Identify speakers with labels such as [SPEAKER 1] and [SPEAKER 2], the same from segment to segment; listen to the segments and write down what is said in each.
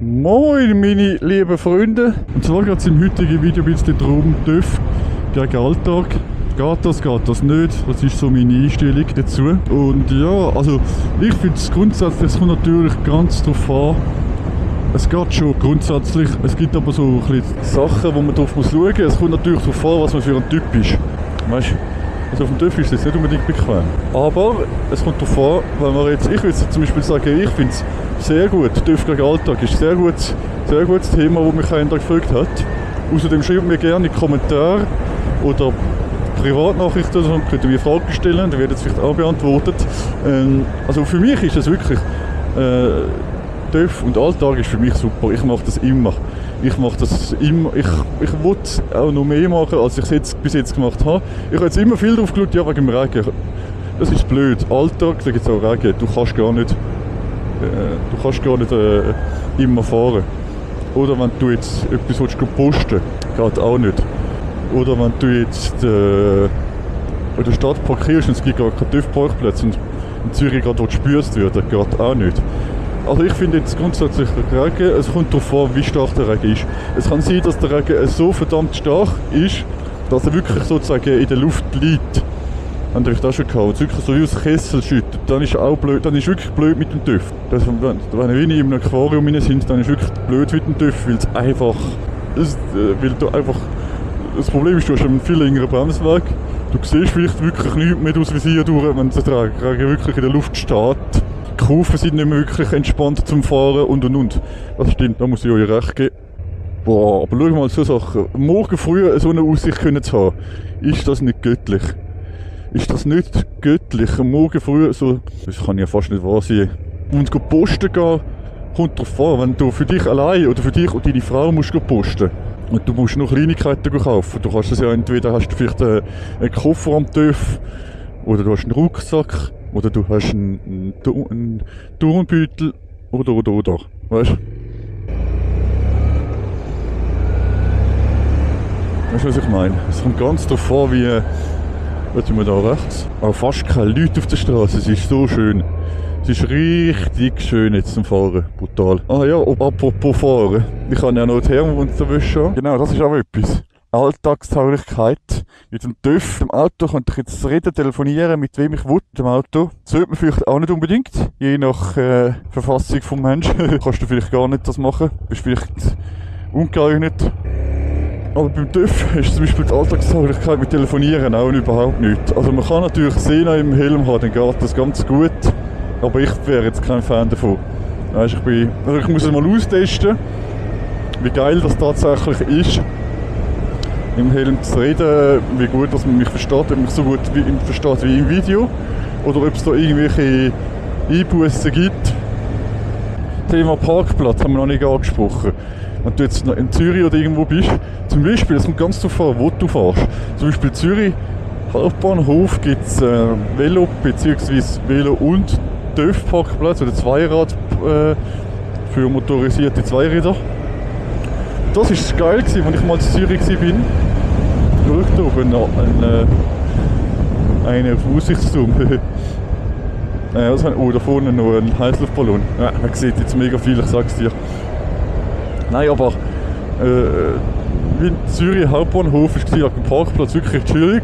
[SPEAKER 1] Moin meine lieben Freunde! Und zwar geht es im heutigen Video ein bisschen darum, TÜV gegen Alltag. Geht das nicht? Das ist so meine Einstellung dazu. Und ja, also ich finde es grundsätzlich, es kommt natürlich ganz drauf an. Es geht schon grundsätzlich, es gibt aber so ein bisschen Sachen, wo man drauf muss schauen muss. Es kommt natürlich darauf an, was man für ein Typ ist. Weißt du? Also auf dem TÜV ist das nicht unbedingt bequem. Aber es kommt darauf an, wenn man jetzt, ich würde zum Beispiel sagen, ich finde es sehr gut. TÜV gegen Alltag ist ein sehr gutes Thema, das mich einer gefragt hat. Außerdem schreibt mir gerne in die Kommentare oder Privatnachrichten, also könnt ihr mir Fragen stellen, die werden jetzt vielleicht auch beantwortet. Also für mich ist es wirklich, TÜV und Alltag ist für mich super. Ich mache das immer. Ich will auch noch mehr machen, als ich es bis jetzt gemacht habe. Ich habe jetzt immer viel drauf geschaut, ja, wegen dem Regen. Das ist blöd. Alltag, da gibt es auch Regen. Du kannst gar nicht immer fahren. Oder wenn du jetzt etwas posten willst, geht auch nicht. Oder wenn du jetzt in der Stadt parkierst und es gibt gar keinen TÜV-Parkplatz und in Zürich gerade gespürst wird, das geht auch nicht. Also ich finde jetzt grundsätzlich Regen, es kommt darauf an, wie stark der Regen ist. Es kann sein, dass der Regen so verdammt stark ist, dass er wirklich sozusagen in der Luft liegt. Habt ihr euch das schon gehabt? Wenn es wirklich so wie aus Kessel schüttet, dann ist auch blöd, dann ist wirklich blöd mit dem TÜV. Wenn wir in einem Aquarium sind, dann ist wirklich blöd mit dem TÜV, weil das Problem ist, du hast einen viel längeren Bremsweg. Du siehst vielleicht wirklich nichts mehr aus Visier durch, wenn der Regen wirklich in der Luft steht. Die Kurven sind nicht mehr wirklich entspannt zum Fahren und. Das stimmt, da muss ich euch recht geben. Boah, aber schau mal so Sachen. Morgen früh so eine Aussicht können zu haben, ist das nicht göttlich? Ist das nicht göttlich? Morgen früh so, das kann ja fast nicht wahr sein. Und posten gehen, kommt drauf an, wenn du für dich allein oder für dich und deine Frau musst posten. Und du musst noch Kleinigkeiten kaufen. Du kannst das ja entweder hast du vielleicht einen Koffer am TÜV oder du hast einen Rucksack. Oder du hast einen Turnbeutel oder. Weißt du? Weißt du, was ich meine? Es kommt ganz darauf an, wie. Jetzt sind wir da rechts. Aber fast keine Leute auf der Straße. Es ist so schön. Es ist richtig schön jetzt zum Fahren. Brutal. Ah ja, apropos Fahren. Ich habe ja noch die Thermowäsche. Genau, das ist auch etwas. Alltagstauglichkeit. Mit dem TÜV im Auto könnte ich jetzt reden, telefonieren, mit wem ich will im Auto. Das sollte man vielleicht auch nicht unbedingt. Je nach Verfassung des Menschen kannst du vielleicht gar nicht das machen. Bist vielleicht ungeeignet. Aber beim TÜV ist zum Beispiel die Alltagstauglichkeit mit Telefonieren auch überhaupt nicht. Also man kann natürlich Sehne im Helm haben, dann geht das ganz gut. Aber ich wäre jetzt kein Fan davon. Weißt, ich muss es mal austesten, wie geil das tatsächlich ist, im Helm zu reden, wie gut dass man mich versteht, ob man mich so gut versteht wie im Video. Oder ob es da irgendwelche Einbußen gibt. Thema Parkplatz haben wir noch nicht angesprochen. Wenn du jetzt in Zürich oder irgendwo bist, zum Beispiel, es kommt ganz darauf an, wo du fährst. Zum Beispiel Zürich Hauptbahnhof gibt es Velo bzw. Velo und TÜV-Parkplatz oder Zweirad für motorisierte Zweiräder. Das war geil, als ich mal in Zürich war. Schau da oben einen auf dem Aussichtsturm. Oh, da vorne noch ein Heißluftballon. Ja, man sieht jetzt mega viel, ich sag's dir. Nein, aber wie in Zürich Hauptbahnhof war auf dem Parkplatz wirklich chillig.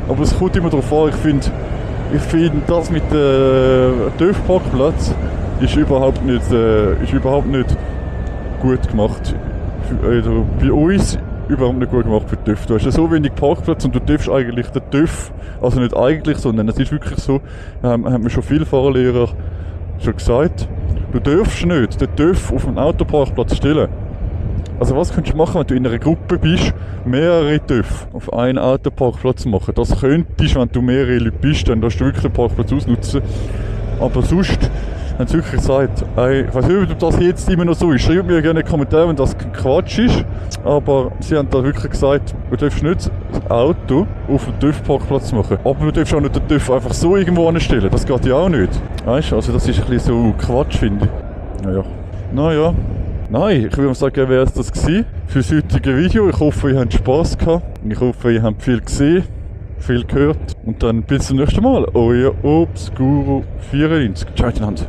[SPEAKER 1] Aber es kommt immer darauf an, ich finde das mit dem TÜV-Parkplatz ist überhaupt nicht gut gemacht. Also bei uns überhaupt nicht gut gemacht für den TÜV. Du hast ja so wenig Parkplatz und du darfst eigentlich den TÜV, also nicht eigentlich, sondern es ist wirklich so, haben mir schon viele Fahrlehrer schon gesagt, du darfst nicht den TÜV auf einen Autoparkplatz stellen. Also was könntest du machen, wenn du in einer Gruppe bist, mehrere TÜV auf einen Autoparkplatz machen? Das könntest, wenn du mehrere Leute bist, dann darfst du wirklich den Parkplatz ausnutzen. Aber sonst haben sie wirklich gesagt, ich weiß nicht, ob das jetzt immer noch so ist. Schreibt mir gerne in die Kommentare, wenn das Quatsch ist. Aber sie haben da wirklich gesagt, du darfst nicht das Auto auf den TÜV-Parkplatz machen. Aber du darfst auch nicht den TÜV einfach so irgendwo anstellen. Das geht ja auch nicht. Weißt du, also das ist ein bisschen so Quatsch, finde ich. Naja. Nein, ich würde sagen, wäre es das gewesen für das heutige Video. Ich hoffe, ihr habt Spass gehabt. Ich hoffe, ihr habt viel gesehen, viel gehört. Und dann bis zum nächsten Mal. Euer Obscuro 94. Ciao miteinander.